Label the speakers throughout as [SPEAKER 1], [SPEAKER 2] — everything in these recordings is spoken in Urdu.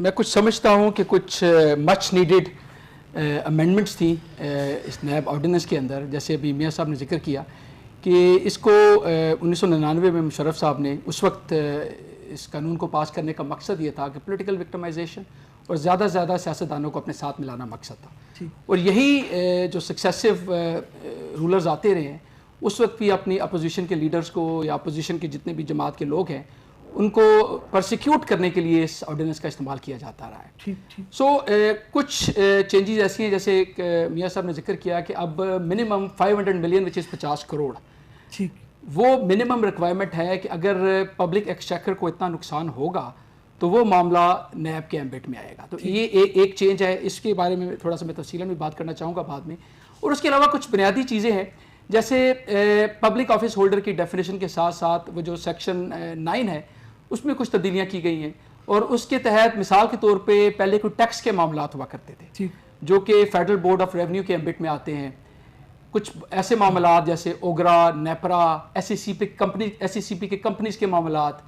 [SPEAKER 1] میں کچھ سمجھتا ہوں کہ کچھ مچ نیڈڈ امینڈمنٹس تھیں اس نیب آرڈیننس کے اندر. جیسے ابھی میاں صاحب نے ذکر کیا کہ اس کو 1999 میں مشرف صاحب نے اس وقت اس قانون کو پاس کرنے کا مقصد یہ تھا کہ پولیٹیکل وکٹمائزیشن اور زیادہ سے زیادہ سیاستدانوں کو اپنے ساتھ ملانا مقصد تھا. اور یہی جو سکسیسو رولرز آتے رہے ہیں اس وقت بھی اپنی اپوزیشن کے لیڈرز کو یا اپوزیشن کے جتنے بھی جماعت کے لوگ ہیں ان کو پرسیکیوٹ کرنے کے لیے اس آرڈیننس کا استعمال کیا جاتا رہا ہے. سو کچھ چینجز ایسی ہیں جیسے میاں صاحب نے ذکر کیا کہ اب منیمم 500 ملین وچ از 50 کروڑ وہ منیمم ریکوائرمنٹ ہے کہ اگر پبلک ایکسچیکر کو اتنا نقصان ہوگا تو وہ معاملہ نیب کے ایمبٹ میں آئے گا. تو یہ ایک چینج ہے, اس کے بارے میں تھوڑا سا میں تفصیلاً بھی بات کرنا چاہوں گا بعد میں. اور اس کے علاوہ کچھ بنیادی چیزیں ہیں جیسے پبلک آفس ہولڈر کی ڈیفینیشن کے ساتھ ساتھ وہ جو سیکشن 9 ہے اس میں کچھ تبدیلیاں کی گئی ہیں. اور اس کے تحت مثال کے طور پہ پہلے کوئی ٹیکس کے معاملات ہوا کرتے تھے جو کہ فیڈرل بورڈ آف ریونیو کے ایمبٹ میں آتے ہیں. کچھ ایسے معاملات جیسے اوگرا, نیپرا, ایس ای سی پی کے کمپنیز کے معاملات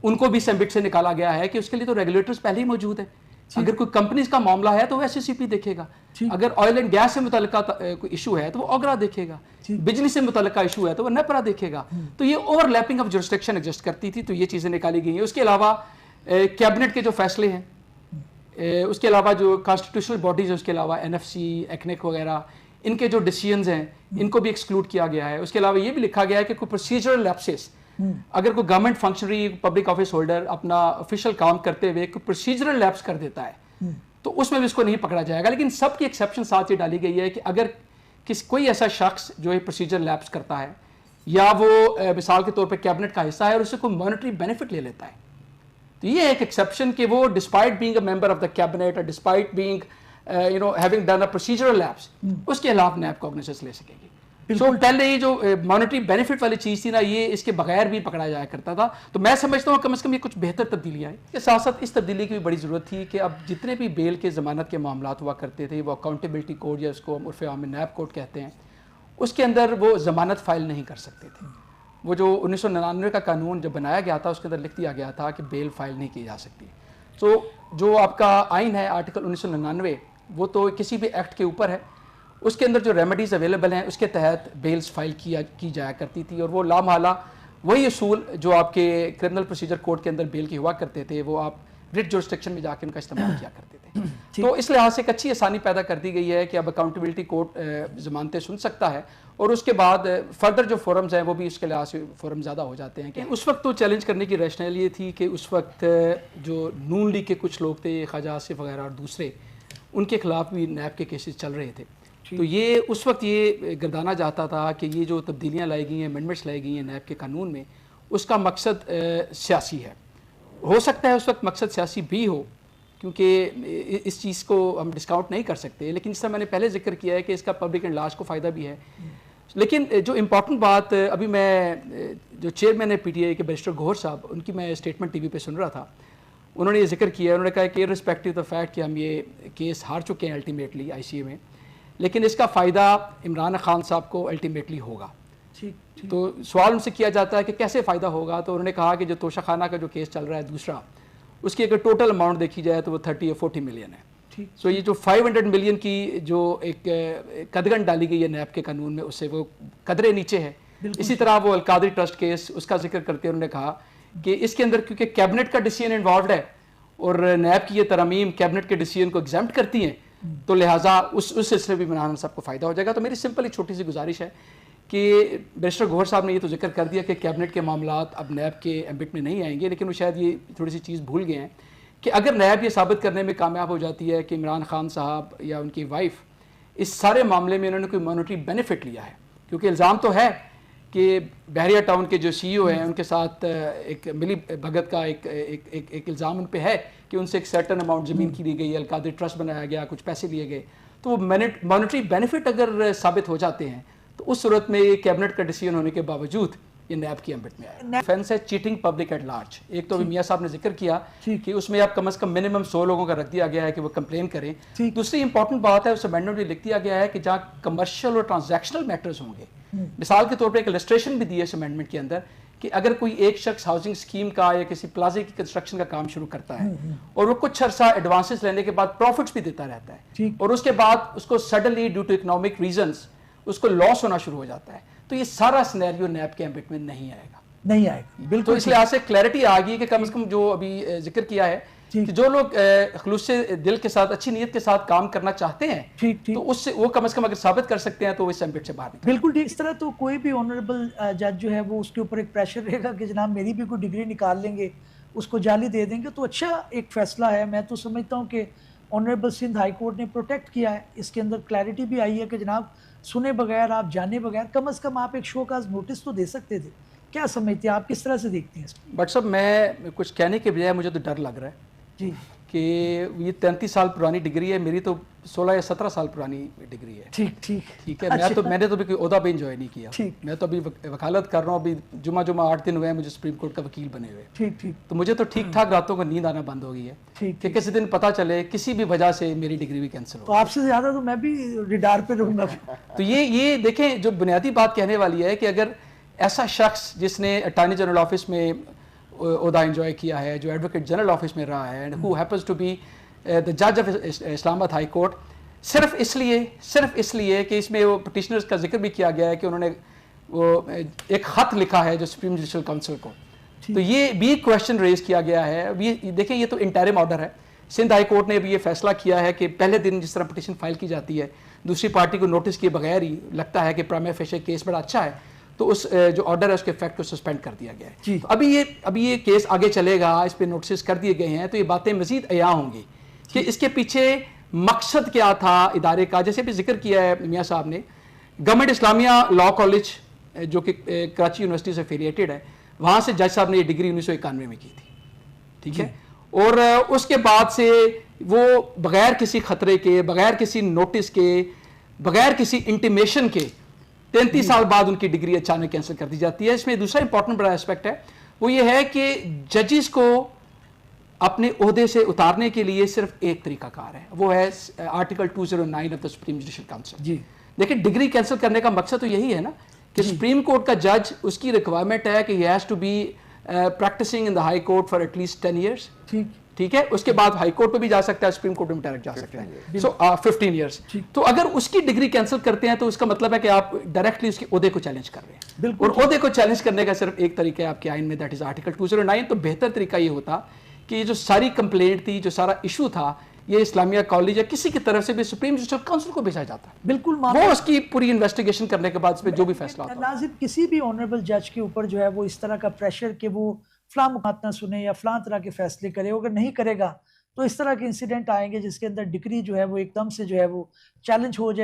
[SPEAKER 1] ان کو بھی اس ایمبٹ سے نکالا گیا ہے کہ اس کے لیے تو ریگولیٹرز پہلے ہی موجود ہیں. اگر کوئی کمپنیز کا معاملہ ہے تو وہ ایس ای سی پی دیکھے گا, اگر آئل اینڈ گیس سے متعلقہ کوئی ایشو ہے تو وہ اوگرا دیکھے گا, بجلی سے متعلقہ ایشو ہے تو وہ نیپرا دیکھے گا. تو یہ over lapping of jurisdiction exist کرتی تھی, تو یہ چیزیں نکالی گئی ہیں. اس کے علاوہ کیبنٹ کے جو فیصلے ہیں, اس کے علاوہ جو کانسٹیٹیوشنل باڈیز ہیں, اس کے علاوہ این ایف سی, ایکنک وغیرہ, ان کے جو ڈیسیژنز ہیں ان کو بھی ایکسکلوڈ کیا گیا ہے. اس کے علاوہ یہ بھی لکھا گیا ہے کہ کوئی پروسیجرل لیپسز, اگر کوئی government functionary public office holder اپنا آفیشیل کام کرتے ہوئے کوئی پروسیجرل لیپس کر دیتا ہے تو اس میں بھی اس کو نہیں پکڑا جائے گا. لیکن سب کی ایکسیپشن ساتھ یہ ڈالی گئی ہے کہ اگر کوئی ایسا شخص جو یہ پروسیجر لیپس کرتا ہے یا وہ مثال کے طور پہ کیبنٹ کا حصہ ہے اور اس سے کوئی مانیٹری بینیفٹ لے لیتا ہے, تو یہ ایک ایکسیپشن کہ وہ despite being a member of the cabinet اور despite being having done a procedural lapse اس کے خلاف نیب کاگنیسنس لے سکے گی. سو پہلے یہ جو مانیٹری بینیفٹ والی چیز تھی نا, یہ اس کے بغیر بھی پکڑا جایا کرتا تھا. تو میں سمجھتا ہوں کم از کم یہ کچھ بہتر تبدیلیاں ہیں. کے ساتھ ساتھ اس تبدیلی کی بھی بڑی ضرورت تھی کہ اب جتنے بھی بیل کے ضمانت کے معاملات ہوا کرتے تھے, وہ اکاؤنٹیبلٹی کوڈ یا اس کو عرف عام میں نیب کوڈ کہتے ہیں, اس کے اندر وہ ضمانت فائل نہیں کر سکتے تھے. وہ جو 1999 کا قانون جب بنایا گیا تھا اس کے اندر لکھ دیا گیا تھا کہ بیل فائل نہیں کی جا سکتی. تو جو آپ کا آئین ہے آرٹیکل 1999 وہ تو کسی بھی ایکٹ کے اوپر ہے, اس کے اندر جو ریمیڈیز اویلیبل ہیں اس کے تحت بیلز فائل کی جایا کرتی تھی. اور وہ لامحالہ وہی اصول جو آپ کے کرمنل پروسیجر کوڈ کے اندر بیل کی ہوا کرتے تھے وہ آپ ریٹ جورسڈکشن میں جا کے ان کا استعمال کیا کرتے تھے. تو اس لحاظ سے ایک اچھی آسانی پیدا کر دی گئی ہے کہ اب اکاؤنٹیبلٹی کوڈ ضمانتیں سن سکتا ہے, اور اس کے بعد فردر جو فورمز ہیں وہ بھی اس کے لحاظ سے فورم زیادہ ہو جاتے ہیں. کہ اس وقت تو چیلنج کرنے کی ریشنل یہ تھی کہ اس وقت جو نون لیگ کے کچھ لوگ تھے, خواجہ آصف وغیرہ اور دوسرے, ان کے خلاف بھی نیب کے کیسز چل رہے تھے. تو یہ اس وقت یہ گردانا چاہتا تھا کہ یہ جو تبدیلیاں لائی گئی ہیں, امینڈمنٹس لائی گئی ہیں نیب کے قانون میں, اس کا مقصد سیاسی ہے. ہو سکتا ہے اس وقت مقصد سیاسی بھی ہو کیونکہ اس چیز کو ہم ڈسکاؤنٹ نہیں کر سکتے, لیکن اس طرح میں نے پہلے ذکر کیا ہے کہ اس کا پبلک اینڈ لارج کو فائدہ بھی ہے. لیکن جو امپورٹنٹ بات ابھی میں جو چیئرمین ہے پی ٹی آئی کے بیرسٹر گوہر صاحب, ان کی میں اسٹیٹمنٹ ٹی وی پہ سن رہا تھا, انہوں نے یہ ذکر کیا, انہوں نے کہا کہ ریسپیکٹو دا فیکٹ کہ ہم یہ کیس ہار چکے ہیں الٹیمیٹلی آئی سی اے میں, لیکن اس کا فائدہ عمران خان صاحب کو الٹیمیٹلی ہوگا. تو سوال ان سے کیا جاتا ہے کہ کیسے فائدہ ہوگا, تو انہوں نے کہا کہ جو توشہ خانہ کا جو کیس چل رہا ہے دوسرا, اس کی اگر ٹوٹل اماؤنٹ دیکھی جائے تو وہ 30 یا 40 ملین ہے. سو یہ جو 500 ملین کی جو ایک قدغن ڈالی گئی ہے نیب کے قانون میں, اس سے وہ قدرے نیچے ہے. اسی طرح وہ القادری ٹرسٹ کیس, اس کا ذکر کرتے انہوں نے کہا کہ اس کے اندر کیونکہ کیبنٹ کا ڈیسیژن انوالوڈ ہے اور نیب کی یہ ترامیم کیبنٹ کے ڈیسیژن کو ایگزیمپٹ کرتی ہیں, تو لہٰذا اس سلسلے بھی بنانا سب کو فائدہ ہو جائے گا. تو میری سمپل ایک چھوٹی سی گزارش ہے کہ بیرسٹر گوہر صاحب نے یہ تو ذکر کر دیا کہ کیبنٹ کے معاملات اب نیب کے ایمبٹ میں نہیں آئیں گے, لیکن وہ شاید یہ تھوڑی سی چیز بھول گئے ہیں کہ اگر نیب یہ ثابت کرنے میں کامیاب ہو جاتی ہے کہ عمران خان صاحب یا ان کی وائف اس سارے معاملے میں انہوں نے کوئی مانیٹری بینیفٹ لیا ہے, کیونکہ الزام تو ہے کہ بحریہ ٹاؤن کے جو سی او ہیں ان کے ساتھ ایک ملی بھگت کا ایک الزام ان پہ ہے کہ ان سے ایک سرٹن اماؤنٹ زمین کی لی گئی, القادری ٹرسٹ بنایا گیا, کچھ پیسے لیے گئے. تو وہ مانیٹری بینیفٹ اگر ثابت ہو جاتے ہیں تو اس صورت میں یہ کیبنٹ کا ڈیسیژن ہونے کے باوجود یہ نیب کی ایمبٹ میں آئے. ڈیفینس ہے چیٹنگ پبلک ایٹ لارج. ایک تو میاں صاحب نے ذکر کیا کہ اس میں اب کم از کم منیمم 100 لوگوں کا رکھ دیا گیا ہے کہ وہ کمپلین کریں. دوسری امپورٹنٹ بات ہے اس امینڈمنٹ میں لکھ دیا گیا ہے کہ جہاں کمرشل اور ٹرانزیکشنل میٹرز ہوں گے, مثال کے طور پہ ایک السٹریشن بھی دی ہے اس امینڈمنٹ کے اندر کہ اگر کوئی ایک شخص ہاؤسنگ اسکیم کا یا کسی پلازے کی کنسٹرکشن کا کام شروع کرتا ہے اور وہ کچھ عرصہ ایڈوانسز لینے کے بعد پروفٹس بھی دیتا رہتا ہے اور اس کے بعد اس کو suddenly due to economic reasons اس کو لاس ہونا شروع ہو جاتا ہے، تو یہ سارا سینیریو نیب کے ایمبٹ میں نہیں آئے گا،
[SPEAKER 2] نہیں آئے گا. بالکل.
[SPEAKER 1] تو اس لحاظ سے کلیئرٹی آ گئی کہ کم از کم جو ابھی ذکر کیا ہے کہ جو لوگ خلوص سے دل کے ساتھ اچھی نیت کے ساتھ کام کرنا چاہتے ہیں تو اس سے وہ کم از کم اگر ثابت کر سکتے ہیں تو وہ اس ایمبٹ سے باہر نکلیں.
[SPEAKER 2] بالکل ٹھیک. اس طرح تو کوئی بھی آنریبل جج جو ہے وہ اس کے اوپر ایک پریشر رہے گا کہ جناب میری بھی کوئی ڈگری نکال لیں گے، اس کو جعلی دے دیں گے، تو اچھا ایک فیصلہ ہے. میں تو سمجھتا ہوں کہ آنریبل سندھ ہائی کورٹ نے پروٹیکٹ کیا ہے، اس کے اندر کلیئرٹی بھی آئی ہے کہ جناب سنے بغیر، آپ جانے بغیر کم از کم آپ ایک شو کاز نوٹس تو دے سکتے تھے. کیا سمجھتے ہیں آپ، کس طرح سے دیکھتے ہیں اس کو؟
[SPEAKER 1] بٹ صاحب میں کچھ کہنے کے بجائے مجھے تو ڈر لگ رہا ہے
[SPEAKER 2] جی
[SPEAKER 1] کہ یہ 33 سال پرانی ڈگری ہے، میری تو 16 یا 17 سال پرانی ڈگری ہے. ٹھیک ہے. میں نے تو بھی کوئی عہدہ بھی انجوائے نہیں کیا. میں تو ابھی وکالت کر رہا ہوں، ابھی جمعہ 8 دن ہوئے ہیں مجھے سپریم کورٹ کا وکیل بنے ہوئے. تو مجھے تو ٹھیک ٹھاک راتوں کو نیند آنا بند ہو گئی ہے کہ کسی دن پتہ چلے کسی بھی وجہ سے میری ڈگری بھی کینسل ہو.
[SPEAKER 2] تو آپ سے زیادہ تو میں بھی ریڈار پہ رہوں گا.
[SPEAKER 1] تو یہ دیکھیں جو بنیادی بات کہنے والی ہے کہ اگر ایسا شخص جس نے اٹارنی جنرل آفس میں عہدہ انجوائے کیا ہے، جو ایڈوکیٹ جنرل آفس میں رہا ہے، and who happens to be the جج آف اسلام آباد ہائی کورٹ، صرف اس لیے کہ اس میں وہ پٹیشنرز کا ذکر بھی کیا گیا ہے کہ انہوں نے وہ ایک خط لکھا ہے جو سپریم جوڈیشل کونسل کو، تو یہ بھی کویشچن ریز کیا گیا ہے. دیکھیں یہ تو انٹرم آرڈر ہے. سندھ ہائی کورٹ نے ابھی یہ فیصلہ کیا ہے کہ پہلے دن جس طرح پٹیشن فائل کی جاتی ہے دوسری پارٹی کو نوٹس کیے بغیر ہی لگتا ہے کہ پرائما فیشی کیس بڑا اچھا ہے، تو اس جو آرڈر ہے اس کے افیکٹ کو سسپینڈ کر دیا گیا ہے. ابھی یہ کیس آگے چلے گا، اس پہ نوٹسز کر دیے گئے ہیں، تو یہ باتیں مزید عیاں ہوں گی کہ اس کے پیچھے مقصد کیا تھا ادارے کا. جیسے بھی ذکر کیا ہے میاں صاحب نے، گورنمنٹ اسلامیہ لاء کالج جو کہ کراچی یونیورسٹی سے افیلیٹڈ ہے، وہاں سے جج صاحب نے یہ ڈگری 1991 میں کی تھی. ٹھیک ہے. اور اس کے بعد سے وہ بغیر کسی خطرے کے، بغیر کسی نوٹس کے، بغیر کسی انٹیمیشن کے 33 سال بعد ان کی ڈگری اچانک کینسل کر دی جاتی ہے. اس میں دوسرا امپورٹنٹ بڑا اسپیکٹ ہے، وہ یہ ہے کہ ججز کو اپنے عہدے سے اتارنے کے لیے صرف ایک طریقہ کار ہے، وہ ہے article 209 of the supreme judicial council. لیکن ڈگری کینسل کرنے کا مقصد تو یہی ہے نا کہ سپریم کورٹ کا جج، اس کی ریکوائرمنٹ ہے کہ he has to be practising in the high court for at least 10 years. ٹھیک ہے. اس کے بعد ہائی کورٹ پہ بھی جا سکتا ہے، سپریم کورٹ میں ڈائریکٹ جا سکتا ہے. سو 15 ایئرس. تو اگر اس کی ڈگری کینسل کرتے ہیں تو اس کا مطلب ہے کہ آپ ڈائریکٹلی اس کے عہدے کو چیلنج کر رہے ہیں. اور عہدے کو چیلنج کرنے کا صرف ایک طریقہ ہے آپ کے آئین میں، دیٹ از آرٹیکل 209. تو بہتر طریقہ یہ ہوتا کہ یہ جو ساری کمپلینٹ تھی، جو سارا ایشو تھا، یہ اسلامیہ کالج یا کسی کی طرف سے بھی سپریم جوڈیشل کونسل کو بھیجا جاتا ہے.
[SPEAKER 2] بالکل.
[SPEAKER 1] وہ اس کی پوری انویسٹیگیشن کرنے کے بعد اس پہ جو بھی فیصلہ ہوتا ہے.
[SPEAKER 2] ناظرین، کسی بھی آنریبل جج کے اوپر جو ہے وہ اس طرح کا پریشر کہ وہ فلاں مقدمہ سنے یا فلاں طرح کے فیصلے کرے، اگر نہیں کرے گا تو اس طرح کے انسیڈنٹ آئیں گے جس کے اندر ڈگری جو ہے وہ ایک دم سے جو ہے وہ چیلنج ہو جائے.